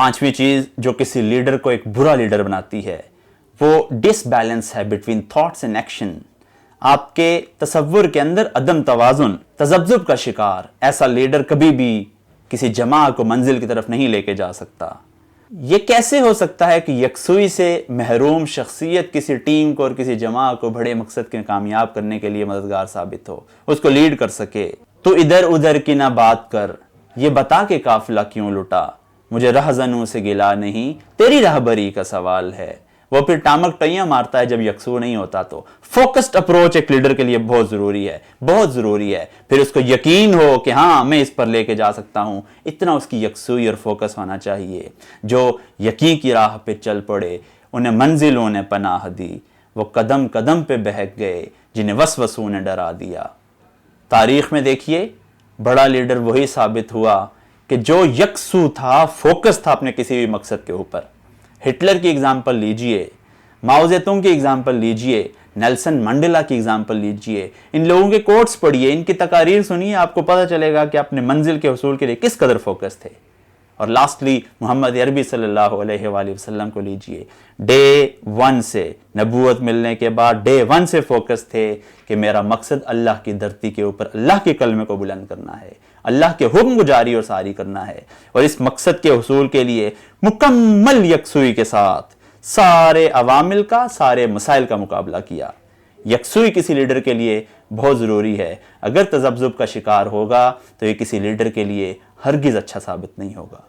पांचवी चीज जो किसी लीडर को एक बुरा लीडर बनाती है वो डिसबैलेंस है बिटवीन थॉट्स एंड एक्शन। आपके तसव्वुर के अंदर अदम तवाजुन, तजब्जुब का शिकार ऐसा लीडर कभी भी किसी जमा को मंजिल की तरफ नहीं लेके जा सकता। ये कैसे हो सकता है कि यकसुई से महरूम शख्सियत किसी टीम को और किसी जमा को बड़े मकसद के कामयाब करने के लिए मददगार साबित हो, उसको लीड कर सके। तो इधर उधर की ना बात कर, ये बता के काफिला क्यों लुटा, मुझे रहजनों से गिला नहीं, तेरी रहबरी का सवाल है। वो फिर टामक टैया मारता है जब यकसू नहीं होता। तो फोकस्ड अप्रोच एक लीडर के लिए बहुत जरूरी है, बहुत जरूरी है। फिर उसको यकीन हो कि हाँ मैं इस पर लेके जा सकता हूं, इतना उसकी यकसुई और फोकस होना चाहिए। जो यकीन की राह पे चल पड़े उन्हें मंजिलों ने पनाह दी, वो कदम कदम पे बहक गए जिन्हें वसवसों ने डरा दिया। तारीख में देखिए बड़ा लीडर वही साबित हुआ कि जो यकसू था, फोकस था अपने किसी भी मकसद के ऊपर। हिटलर की एग्जाम्पल लीजिए, माओ जेतुंग की एग्जाम्पल लीजिए, नेल्सन मंडेला की एग्जाम्पल लीजिए, इन लोगों के कोट्स पढ़िए, इनकी तकारीर सुनिए, आपको पता चलेगा कि अपने मंजिल के हुसूल के लिए किस कदर फोकस थे। और लास्टली मोहम्मद अरबी सल्लल्लाहु अलैहि वसल्लम को लीजिए, डे वन से, नबूवत मिलने के बाद डे वन से फोकस थे कि मेरा मकसद अल्लाह की धरती के ऊपर अल्लाह के कलमे को बुलंद करना है, अल्लाह के हुक्म को जारी और सारी करना है। और इस मकसद के हुसूल के लिए मुकम्मल यकसुई के साथ सारे अवामिल का, सारे मसाइल का मुकाबला किया। यकसुई किसी लीडर के लिए बहुत ज़रूरी है। अगर तजब्जुब का शिकार होगा तो ये किसी लीडर के लिए हरगिज़ अच्छा साबित नहीं होगा।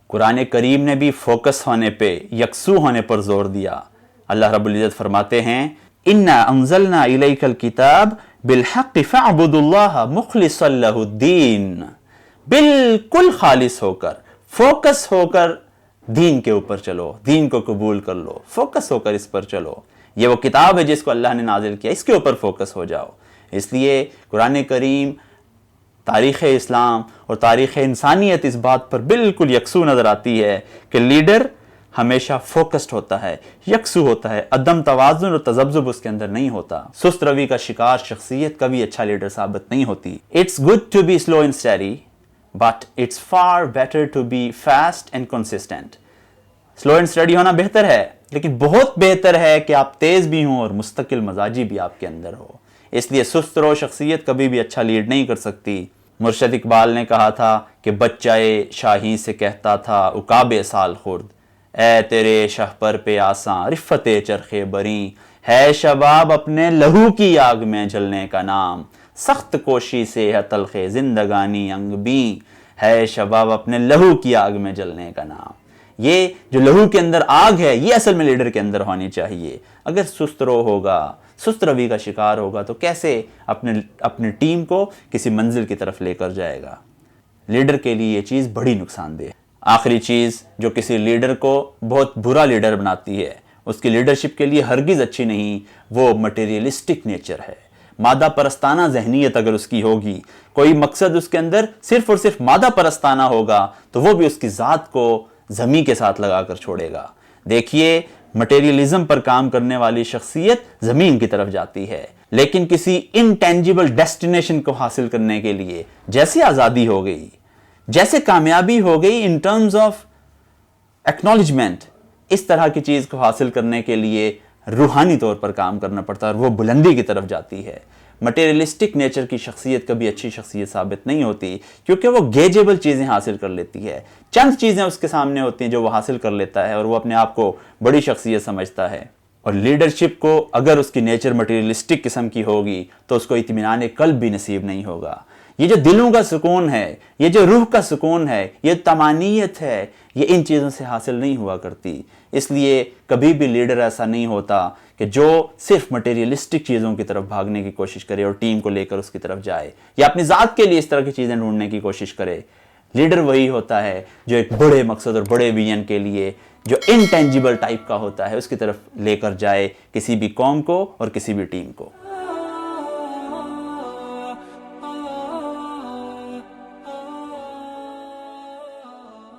कुरान करीम ने भी फोकस होने पे, यकसू होने पर जोर दिया। अल्लाह रब्बुल इज़्ज़त फरमाते हैं, इन्ना अंज़लना इलैकल किताब बिलहक़ फ़अबुदुल्लाह मुख़लिसन लहुद्दीन, बिल्कुल खालिस होकर, फोकस होकर दीन के ऊपर चलो, दीन को कबूल कर लो, फोकस होकर इस पर चलो। ये वो किताब है जिसको अल्लाह ने नाजिल किया, इसके ऊपर फोकस हो जाओ। इसलिए कुरान करीम, तारीख़ इस्लाम और तारीख़ इंसानियत इस बात पर बिल्कुल यकसू नज़र आती है कि लीडर हमेशा फोकस्ड होता है, यकसू होता है, अदम तवाज़ुन और तजब्जुब उसके अंदर नहीं होता। सुस्त रवि का शिकार शख्सियत कभी अच्छा लीडर साबित नहीं होती। It's good to be slow and steady but it's far better to be fast and consistent. Slow and study होना बेहतर है, लेकिन बहुत बेहतर है कि आप तेज भी हों और मुस्तकिल मजाजी भी आपके अंदर हो। इसलिए सुस्त रो शख्सियत कभी भी अच्छा लीड नहीं कर सकती। मुर्शद इकबाल ने कहा था कि बच्चाए शाही से कहता था उकाबे साल खुर्द, ए तेरे शहपर पे आसां रिफ़्फ़ते चरखे बरी, है शबाब अपने लहू की आग में जलने का नाम, सख्त कोशी से है तलखे जिंदगानी अंग भी, है शबाब अपने लहू की आग में जलने का नाम। ये जो लहू के अंदर आग है, ये असल में लीडर के अंदर होनी चाहिए। अगर सुस्त रो होगा, सुस्त रवि का शिकार होगा तो कैसे अपनी टीम को किसी मंजिल की तरफ लेकर जाएगा। लीडर के लिए ये चीज़ बड़ी नुकसानदेह है। आखिरी चीज़ जो किसी लीडर को बहुत बुरा लीडर बनाती है, उसकी लीडरशिप के लिए हरगिज़ अच्छी नहीं, वो मटेरियलिस्टिक नेचर है। मादा परस्ताना जहनीत अगर उसकी होगी, कोई मकसद उसके अंदर सिर्फ और सिर्फ मादा परस्ताना होगा, तो वो भी उसकी ज़ात को ज़मी के साथ लगा कर छोड़ेगा। देखिए, मटेरियलिज्म पर काम करने वाली शख्सियत ज़मीन की तरफ जाती है, लेकिन किसी इनटेंजिबल डेस्टिनेशन को हासिल करने के लिए, जैसे आज़ादी हो गई, जैसे कामयाबी हो गई इन टर्म्स ऑफ एक्नॉलेजमेंट, इस तरह की चीज़ को हासिल करने के लिए रूहानी तौर पर काम करना पड़ता है और वो बुलंदी की तरफ जाती है। मटेरियलिस्टिक नेचर की शख्सियत कभी अच्छी शख्सियत साबित नहीं होती, क्योंकि वो गेजेबल चीज़ें हासिल कर लेती है। चंद चीज़ें उसके सामने होती हैं जो वो हासिल कर लेता है और वो अपने आप को बड़ी शख्सियत समझता है। और लीडरशिप को अगर उसकी नेचर मटेरियलिस्टिक किस्म की होगी तो उसको इत्मीनान क़ल्ब भी नसीब नहीं होगा। ये जो दिलों का सुकून है, ये जो रूह का सुकून है, ये तमानियत है, ये इन चीज़ों से हासिल नहीं हुआ करती। इसलिए कभी भी लीडर ऐसा नहीं होता कि जो सिर्फ मटेरियलिस्टिक चीज़ों की तरफ भागने की कोशिश करे और टीम को लेकर उसकी तरफ जाए या अपनी ज़ात के लिए इस तरह की चीज़ें ढूंढने की कोशिश करे। लीडर वही होता है जो एक बड़े मकसद और बड़े विजन के लिए, जो इनटेंजिबल टाइप का होता है, उसकी तरफ लेकर जाए किसी भी कौम को और किसी भी टीम को।